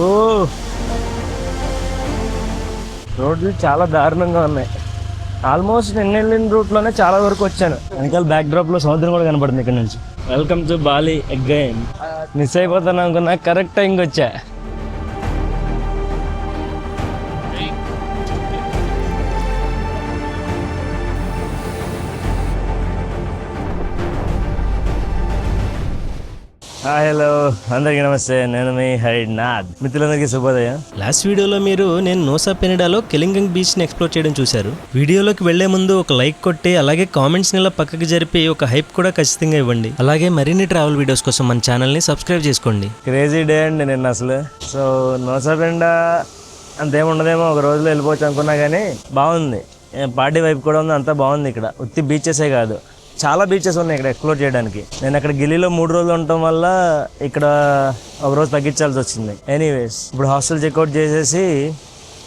ఓ రోడ్లు చాలా దారుణంగా ఉన్నాయి. ఆల్మోస్ట్ నేను వెళ్ళిన రూట్లోనే చాలా వరకు వచ్చాను. వెనకాల బ్యాక్ డ్రాప్లో సముద్రం కూడా కనపడుతుంది ఇక్కడ నుంచి. Welcome to Bali again. Miss అయిపోతాను అనుకున్నా, కరెక్ట్ టైంకి వచ్చా. హలో అందరికీ నమస్తే, నేను మీ హరినాథ్. మిత్రులందరికీ శుభోదయం. లాస్ట్ వీడియోలో మీరు నేను నోసా పెనిడాలో కెలింగంగ్ బీచ్ని ఎక్స్ప్లోర్ చేయడం చూశారు. వీడియోలోకి వెళ్లే ముందు ఒక లైక్ కొట్టి అలాగే కామెంట్స్ని ఇలా పక్కకి జరిపి ఒక హైప్ కూడా ఖచ్చితంగా ఇవ్వండి. అలాగే మరిన్ని ట్రావెల్ వీడియోస్ కోసం మన ఛానల్ని సబ్స్క్రైబ్ చేసుకోండి. క్రేజీ డే అండి నిన్న అసలు. సో నోసా పెనిడా అంతేముండదేమో, ఒక రోజులో వెళ్ళిపోవచ్చు అనుకున్నా కానీ బాగుంది. పార్టీ వైపు కూడా ఉంది, అంతా బాగుంది. ఇక్కడ ఉత్తి బీచెసే కాదు, చాలా బీచెస్ ఉన్నాయి ఇక్కడ ఎక్స్ప్లోర్ చేయడానికి. నేను అక్కడ గిల్లీలో 3 రోజులు ఉండటం వల్ల ఇక్కడ ఒక రోజు తగ్గించాల్సి వచ్చింది. ఎనీవేస్ ఇప్పుడు హాస్టల్ చెక్అవుట్ చేసేసి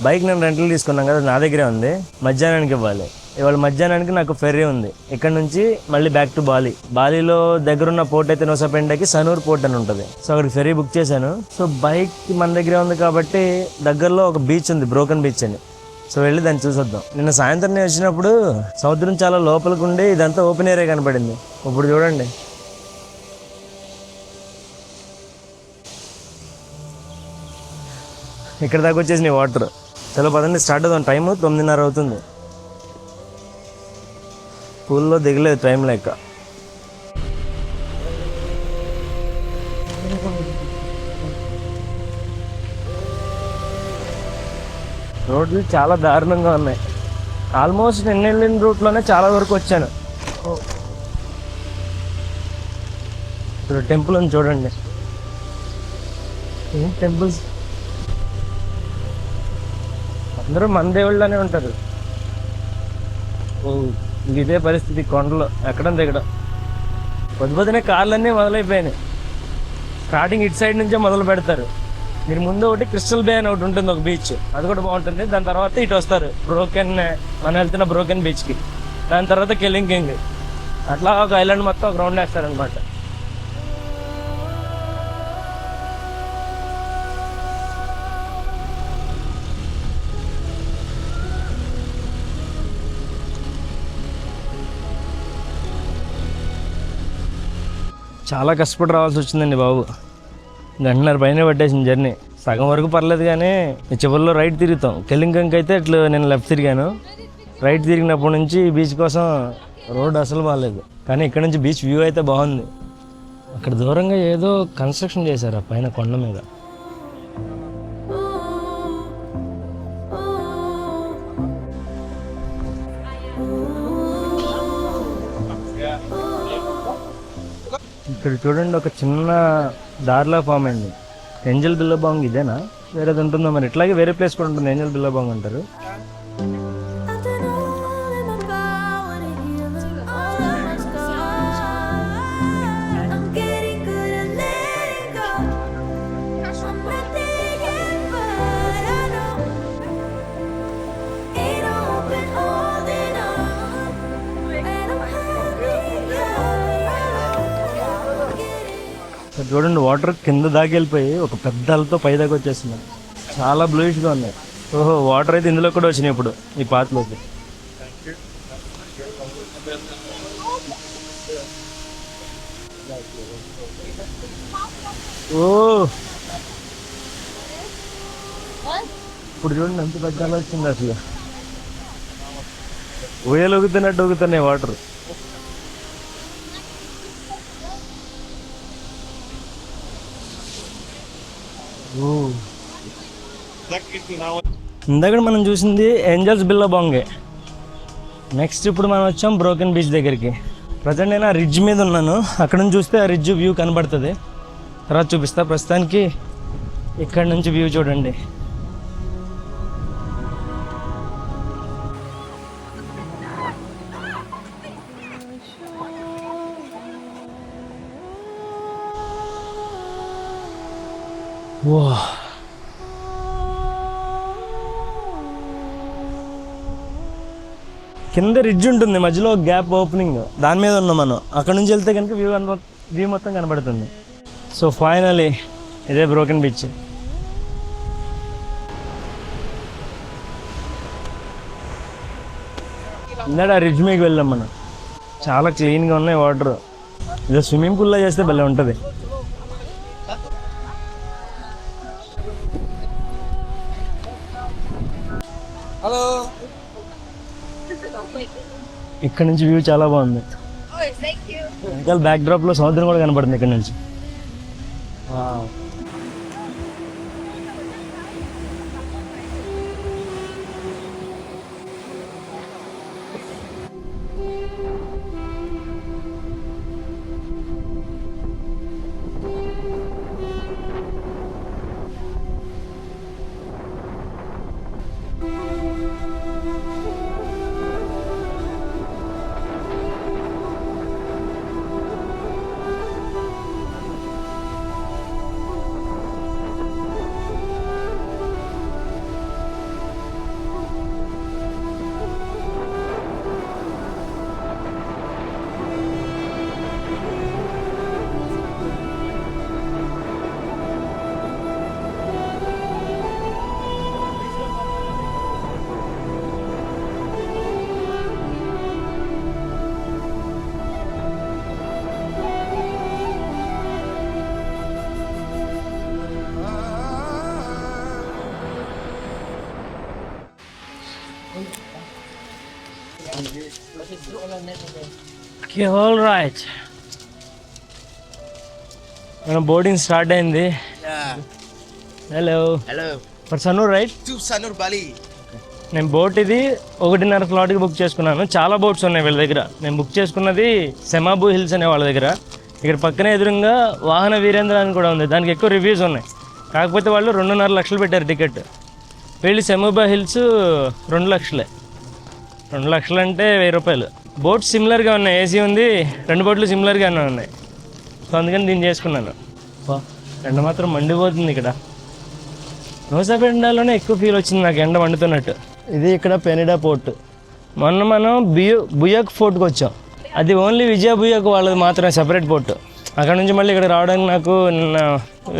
బైక్ నేను రెంట్లు తీసుకున్నాను కదా, నా దగ్గరే ఉంది. మధ్యాహ్నానికి ఇవ్వాలి. ఇవాళ మధ్యాహ్నానికి నాకు ఫెర్రీ ఉంది. ఇక్కడ నుంచి మళ్ళీ బ్యాక్ టు బాలి. బాలీలో దగ్గరున్న పోర్ట్ అయితే నోసా పెనిడాకి సనూర్ పోర్ట్ అని ఉంటుంది. సో అక్కడికి ఫెర్రీ బుక్ చేశాను. సో బైక్ మన దగ్గరే ఉంది కాబట్టి దగ్గరలో ఒక బీచ్ ఉంది, బ్రోకెన్ బీచ్ అని. సో వెళ్ళి దాన్ని చూసొద్దాం. నిన్న సాయంత్రం నేను వచ్చినప్పుడు సముద్రం చాలా లోపలికి ఉండి ఇదంతా ఓపెన్ ఏరియా కనపడింది. ఇప్పుడు చూడండి, ఇక్కడ దాకా వచ్చేసి వాటర్. చలో పదండి, స్టార్ట్ అవుతాం. టైము 9:30 అవుతుంది. పూల్లో దిగలేదు టైం లేక. రోడ్లు చాలా దారుణంగా ఉన్నాయి. ఆల్మోస్ట్ నేను వెళ్ళిన రూట్లోనే చాలా వరకు వచ్చాను. ఇప్పుడు టెంపుల్ అని చూడండి. ఏం టెంపుల్స్, అందరూ మన దేవుళ్ళనే ఉంటారు. ఇదే పరిస్థితి కొండలో ఎక్కడం దిగడం. పొద్దునే కార్లన్నీ మొదలైపోయినాయి. స్టార్టింగ్ ఇటు సైడ్ నుంచే మొదలు పెడతారు. మీరు ముందు ఒకటి క్రిస్టల్ బే అని ఒకటి ఉంటుంది, ఒక బీచ్, అది కూడా బాగుంటుంది. దాని తర్వాత ఇటు వస్తారు బ్రోకెన్, మనం వెళ్తున్న బ్రోకెన్ బీచ్కి. దాని తర్వాత కెలింగంగ్, అట్లా ఒక ఐలాండ్ మొత్తం ఒక రౌండ్ వేస్తారనమాట. చాలా కష్టపడి రావాల్సి వచ్చిందండి బాబు. 1.5 పైన పట్టేసింది జర్నీ. సగం వరకు పర్లేదు కానీ చివరిలో రైట్ తిరుగుతాం. కెలింగంకి అయితే ఇట్లా నేను లెఫ్ట్ తిరిగాను. రైట్ తిరిగినప్పటి నుంచి బీచ్ కోసం రోడ్ అసలు బాగాలేదు. కానీ ఇక్కడ నుంచి బీచ్ వ్యూ అయితే బాగుంది. అక్కడ దూరంగా ఏదో కన్స్ట్రక్షన్ చేశారు ఆ పైన కొండ మీద. ఇక్కడ చూడండి, ఒక చిన్న దారిలో ఫామ్ అయింది. ఏంజల్ బిల్లబాంగ్ ఇదేనా, వేరేది ఉంటుందో మరి. ఇట్లాగే వేరే ప్లేస్ కూడా ఉంటుంది, ఏంజల్ బిల్లబాంగ్ అంటారు. చూడండి, వాటర్ కింద దాకా వెళ్ళిపోయి ఒక పెద్ద అలతో పై దాకా వచ్చేస్తున్నాయి. చాలా బ్లూయిష్గా ఉన్నాయి. ఓహో, వాటర్ అయితే ఇందులో కూడా వచ్చినాయి ఇప్పుడు ఈ పాత్లోకి. ఓ ఇప్పుడు చూడండి ఎంత పెద్ద అల వచ్చింది. అసలు ఊయలు ఊగుతున్నట్టు ఊగుతున్నాయి వాటర్. ఇందాక మనం చూసింది ఏంజల్స్ బిల్లబాంగే. నెక్స్ట్ ఇప్పుడు మనం వచ్చాం బ్రోకెన్ బీచ్ దగ్గరికి. ప్రజెంట్ నేను ఆ రిడ్జ్ మీద ఉన్నాను. అక్కడ నుంచి చూస్తే ఆ రిడ్జ్ వ్యూ కనబడుతుంది, తర్వాత చూపిస్తా. ప్రస్తుతానికి ఇక్కడ నుంచి వ్యూ చూడండి. వా, కింద రిడ్జ్ ఉంటుంది, మధ్యలో గ్యాప్ ఓపెనింగ్, దాని మీద ఉన్నాం మనం. అక్కడ నుంచి వెళ్తే కనుక వ్యూ మొత్తం కనబడుతుంది. సో ఫైనలీ ఇదే బ్రోకెన్ బీచ్. ఇందాక ఆ రిడ్జ్ మీకు వెళ్ళాం మనం. చాలా క్లీన్గా ఉన్నాయి వాటర్. ఇది స్విమ్మింగ్ పూల్లో చేస్తే భలే ఉంటుంది. హలో. ఇక్కడ నుంచి వ్యూ చాలా బాగుంది. వెనకాల బ్యాక్ డ్రాప్లో సముద్రం కూడా కనపడుతుంది ఇక్కడ నుంచి. Okay, all right. మన బోర్డింగ్ స్టార్ట్ అయింది. Hello. Hello. For Sanur right? To Sanur Bali. నేను బోట్ ఇది 1:30 స్లాట్కి బుక్ చేసుకున్నాను. చాలా బోట్స్ ఉన్నాయి వీళ్ళ దగ్గర. నేను బుక్ చేసుకున్నది సెమాబు హిల్స్ అనే వాళ్ళ దగ్గర. ఇక్కడ పక్కనే ఎదురుగా వాహన వీరేంద్ర అని కూడా ఉంది. దానికి ఎక్కువ రివ్యూస్ ఉన్నాయి. కాకపోతే వాళ్ళు 2.5 లక్షలు పెట్టారు టికెట్. వీళ్ళు సెమాబా హిల్స్ 2 లక్షలే. 2 లక్షలు అంటే 1000 రూపాయలు. బోట్స్ సిమిలర్గా ఉన్నాయి. ఏసీ ఉంది. 2 బోట్లు సిమిలర్గానే ఉన్నాయి. సో అందుకని దీన్ని చేసుకున్నాను. ఎండ మాత్రం మండిపోతుంది ఇక్కడ. నూసాపెండాలోనే ఎక్కువ ఫీల్ వచ్చింది నాకు, ఎండ మండుతున్నట్టు. ఇది ఇక్కడ పెనిడా పోర్ట్. మొన్న మనం బుయాక్ ఫోర్ట్కి వచ్చాం. అది ఓన్లీ విజయ బుయాక్ వాళ్ళది మాత్రమే సెపరేట్ పోర్ట్. అక్కడ నుంచి మళ్ళీ ఇక్కడ రావడానికి నాకు నిన్న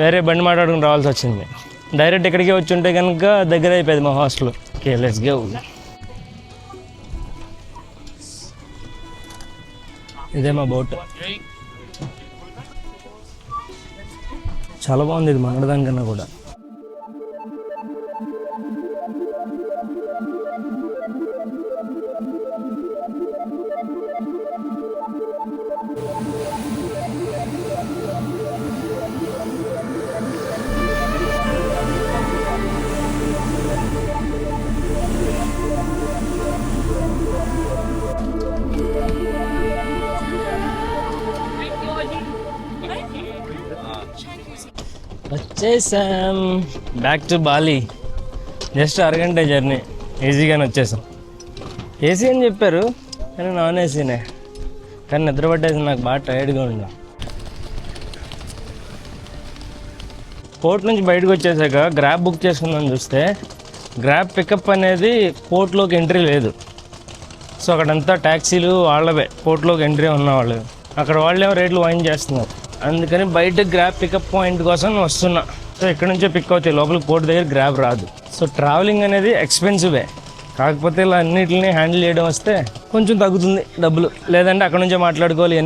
వేరే బండి మాట్లాడుకుని రావాల్సి వచ్చింది. డైరెక్ట్ ఇక్కడికి వచ్చి ఉంటే కనుక దగ్గర అయిపోయింది మా హాస్టల్. Okay, let's go. ఇదే మా బోట్. చాలా బాగుంది ఇది మండదానికన్నా కూడా. వచ్చేసాం బ్యాక్ టు బాలి. జస్ట్ అరగంట జర్నీ, ఈజీగానే వచ్చేసాం. ఏసీ అని చెప్పారు కానీ నాన్ ఏసీనే. కానీ నిద్ర పట్టేసి నాకు బాగా టైర్డ్గా ఉంది. పోర్ట్ నుంచి బయటకు వచ్చేసాక గ్రాబ్ బుక్ చేసుకుందామని చూస్తే గ్రాబ్ పికప్ అనేది పోర్ట్లోకి ఎంట్రీ లేదు. సో అక్కడంతా ట్యాక్సీలు వాళ్ళవే, పోర్ట్లోకి ఎంట్రీ ఉన్నవాళ్ళు. అక్కడ వాళ్ళేమో రేట్లు వైన్ చేస్తున్నారు. అందుకని బయట గ్రాబ్ పికప్ పాయింట్ కోసం వస్తున్నా. సో ఇక్కడ నుంచే పిక్ అవుతాయి, లోపలికి పోర్ట్ దగ్గర గ్రాబ్ రాదు. సో ట్రావెలింగ్ అనేది ఎక్స్పెన్సివే. కాకపోతే ఇలా అన్నిటిని హ్యాండిల్ చేయడం వస్తే కొంచెం తగ్గుతుంది డబ్బులు. లేదంటే అక్కడ నుంచే మాట్లాడుకోవాలి.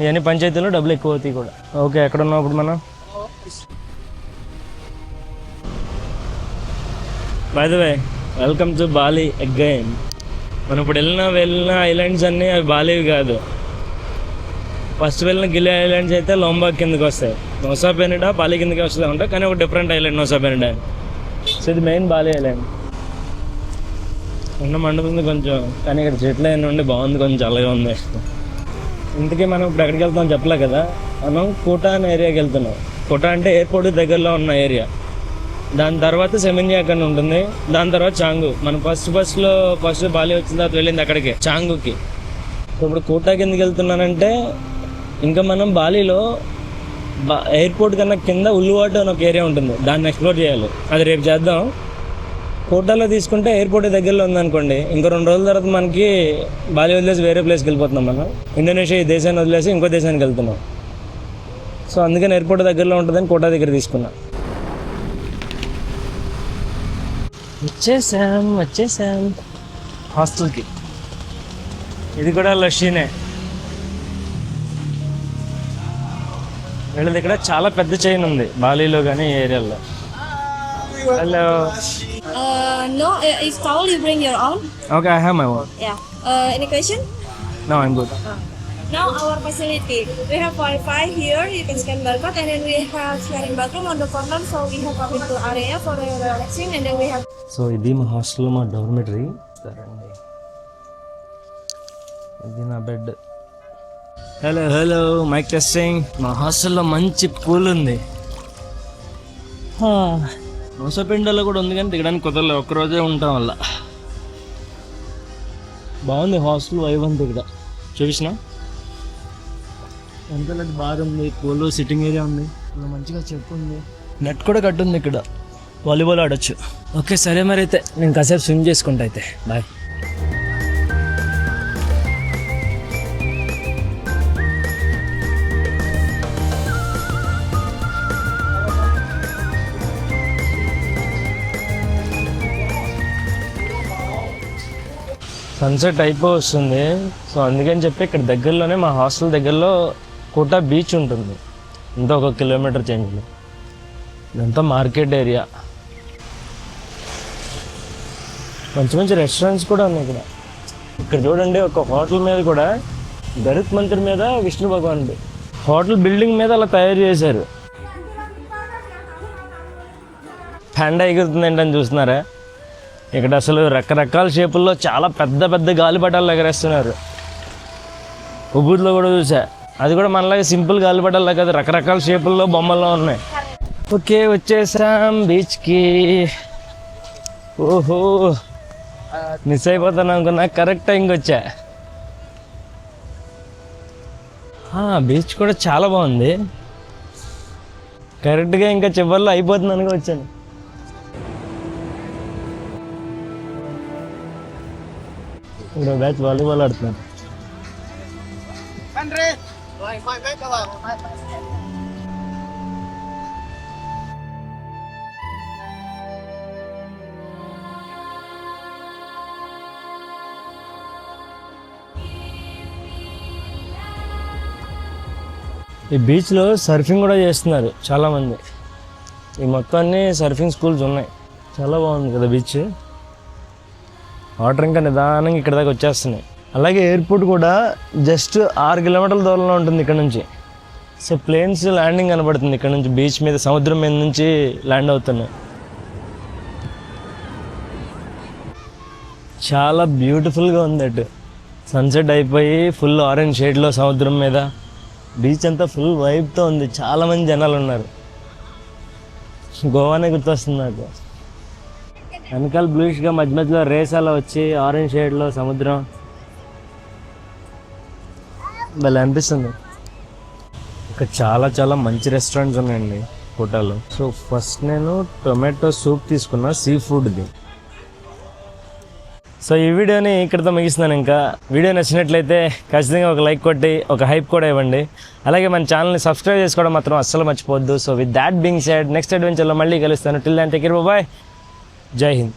ఇవన్నీ పంచాయతీలో డబ్బులు ఎక్కువ అవుతాయి కూడా. ఓకే, ఎక్కడ ఉన్నాం ఇప్పుడు మనం? By the way, welcome to Bali again. మనం ఇప్పుడు వెళ్ళిన ఐలాండ్స్ అన్నీ అవి బాలీవి కాదు. ఫస్ట్ వెళ్ళిన గిలి ఐలాండ్స్ అయితే లోంబాగ్ కిందకి వస్తాయి. నోసా పెనిడా బాలి కిందకి వస్తూ ఉంటాయి, కానీ ఒక డిఫరెంట్ ఐలాండ్ నోసా పెనిడా. సో ఇది మెయిన్ బాలి ఐలాండ్. ఉన్న మండుతుంది కొంచెం, కానీ ఇక్కడ చెట్లు అయినా ఉండి బాగుంది, కొంచెం చల్లగా ఉంది. ఇంతకీ మనం ఇప్పుడు ఎక్కడికి వెళ్తాం చెప్పలే కదా. మనం కోటా అనే ఏరియాకి వెళ్తున్నాం. కోటా అంటే ఎయిర్పోర్ట్ దగ్గరలో ఉన్న ఏరియా. దాని తర్వాత సెమిన్యాక్ అని ఉంటుంది. దాని తర్వాత చాంగు. మనం ఫస్ట్ బాలి వచ్చిన తర్వాత వెళ్ళింది అక్కడికి, చాంగుకి. ఇప్పుడు కోటాకి ఎందుకు వెళ్తున్నానంటే, ఇంకా మనం బాలీలో ఎయిర్పోర్ట్ కన్నా కింద ఉల్లువాటు అని ఒక ఏరియా ఉంటుంది, దాన్ని ఎక్స్ప్లోర్ చేయాలి. అది రేపు చేద్దాం. కోటాలో తీసుకుంటే ఎయిర్పోర్ట్ దగ్గరలో ఉందనుకోండి, ఇంకో 2 రోజుల తర్వాత మనకి బాలి వదిలేసి వేరే ప్లేస్కి వెళ్ళిపోతున్నాం. మనం ఇండోనేషియా ఈ దేశాన్ని వదిలేసి ఇంకో దేశానికి వెళ్తున్నాం. సో అందుకని ఎయిర్పోర్ట్ దగ్గరలో ఉంటుందని కోటా దగ్గర తీసుకున్నా. వచ్చేసాం హాస్టల్కి. ఇది కూడా లస్సీనే. వీళ్ళది ఇక్కడ చాలా పెద్ద చైన్ ఉంది బాలీలో కానీ ఈ ఏరియాలో. Hello. No, if towel you bring your own. Okay, I have my own. Yeah. Any question? No, I'm good. Now our facility, we have Wi-Fi here. You can scan barcode, and then we have sharing bathroom on the corner. So we have a little area for relaxing, and then we have. So ఇది మా హాస్టల్లో మా dormitory. సరేండి, ఇది నా bed. Hello hello, mic testing. మా హాస్టల్లో మంచి పూల్ ఉంది. నోసపెండలో కూడా ఉంది కానీ దిగడానికి కుదరలేదు, ఒక్కరోజే ఉంటాం వల్ల. బాగుంది హాస్టల్ వైబ్ అంతా ఇక్కడ. చూపించిన ఎంత బార్ ఉంది, పూల్ సిట్టింగ్ ఏరియా ఉంది, ఇలా మంచిగా చెప్పు ఉంది, నెట్ కూడా కట్టుంది ఇక్కడ, వాలీబాల్ ఆడొచ్చు. ఓకే సరే, మరి అయితే నేను కాసేపు స్విమ్ చేసుకుంటా అయితే. బాయ్. సన్సెట్ అయిపోయి వస్తుంది. సో అందుకని చెప్పి ఇక్కడ దగ్గరలోనే మా హాస్టల్ దగ్గరలో కోటా బీచ్ ఉంటుంది, ఇంత 1 కిలోమీటర్ చేంజ్లో. ఇదంతా మార్కెట్ ఏరియా. మంచి మంచి రెస్టారెంట్స్ కూడా ఉన్నాయి ఇక్కడ. ఇక్కడ చూడండి, ఒక హోటల్ మీద కూడా గరుత్ మందిర్ మీద విష్ణు భగవానుడు హోటల్ బిల్డింగ్ మీద అలా తయారు చేశారు. ఫ్యాండా ఎగురుతుంది ఏంటని చూస్తున్నారా? ఇక్కడ అసలు రకరకాల షేపుల్లో చాలా పెద్ద పెద్ద గాలిపటాలు ఎగరేస్తున్నారు. ఉబూద్లో కూడా చూసా, అది కూడా మనలాగే సింపుల్ గాలిపటాలు కాదు, రకరకాల షేపుల్లో బొమ్మల్లో ఉన్నాయి. ఓకే, వచ్చేసాం బీచ్కి. ఓహో, మిస్ అయిపోతాను అనుకున్నా, కరెక్ట్ టైంకి వచ్చా. బీచ్ కూడా చాలా బాగుంది. కరెక్ట్గా ఇంకా చివరిలో అయిపోతుంది అనుకో వచ్చాను. ఇక్కడ బ్యాచ్ వాలీబాల్ ఆడుతున్నాను. ఈ బీచ్లో సర్ఫింగ్ కూడా చేస్తున్నారు చాలామంది. ఈ మొత్తాన్ని సర్ఫింగ్ స్కూల్స్ ఉన్నాయి. చాలా బాగుంది కదా బీచ్. వాటర్ ఇంకా నిదానంగా ఇక్కడ దాకా వచ్చేస్తున్నాయి. అలాగే ఎయిర్పోర్ట్ కూడా జస్ట్ 6 కిలోమీటర్ల దూరంలో ఉంటుంది ఇక్కడ నుంచి. సో ప్లేన్స్ ల్యాండింగ్ కనబడుతుంది ఇక్కడ నుంచి, బీచ్ మీద, సముద్రం మీద నుంచి ల్యాండ్ అవుతున్నాయి. చాలా బ్యూటిఫుల్గా ఉంది. అటు సన్సెట్ అయిపోయి ఫుల్ ఆరెంజ్ షేడ్లో సముద్రం మీద బీచ్ అంతా ఫుల్ వైబ్తో ఉంది. చాలామంది జనాలు ఉన్నారు. గోవానే గుర్తొస్తుంది నాకు. వెనకాల బ్లూయిష్గా మధ్య మధ్యలో రేస్ అలా వచ్చి ఆరెంజ్ షేడ్లో సముద్రం భలే అనిపిస్తుంది. ఇక్కడ చాలా చాలా మంచి రెస్టారెంట్స్ ఉన్నాయండి కోటాలో. సో ఫస్ట్ నేను టొమాటో సూప్ తీసుకున్నా, సీ ఫుడ్ది. సో ఈ వీడియోని ఇక్కడితో ముగిస్తున్నాను. ఇంకా వీడియో నచ్చినట్లయితే ఖచ్చితంగా ఒక లైక్ కొట్టి ఒక హైప్ కూడా ఇవ్వండి. అలాగే మన ఛానల్ని సబ్స్క్రైబ్ చేసుకోవడం మాత్రం అస్సలు మర్చిపోవద్దు. So with that being said, next అడ్వెంచర్లో మళ్ళీ కలుస్తాను. Till then take care, bye, Jai Hind.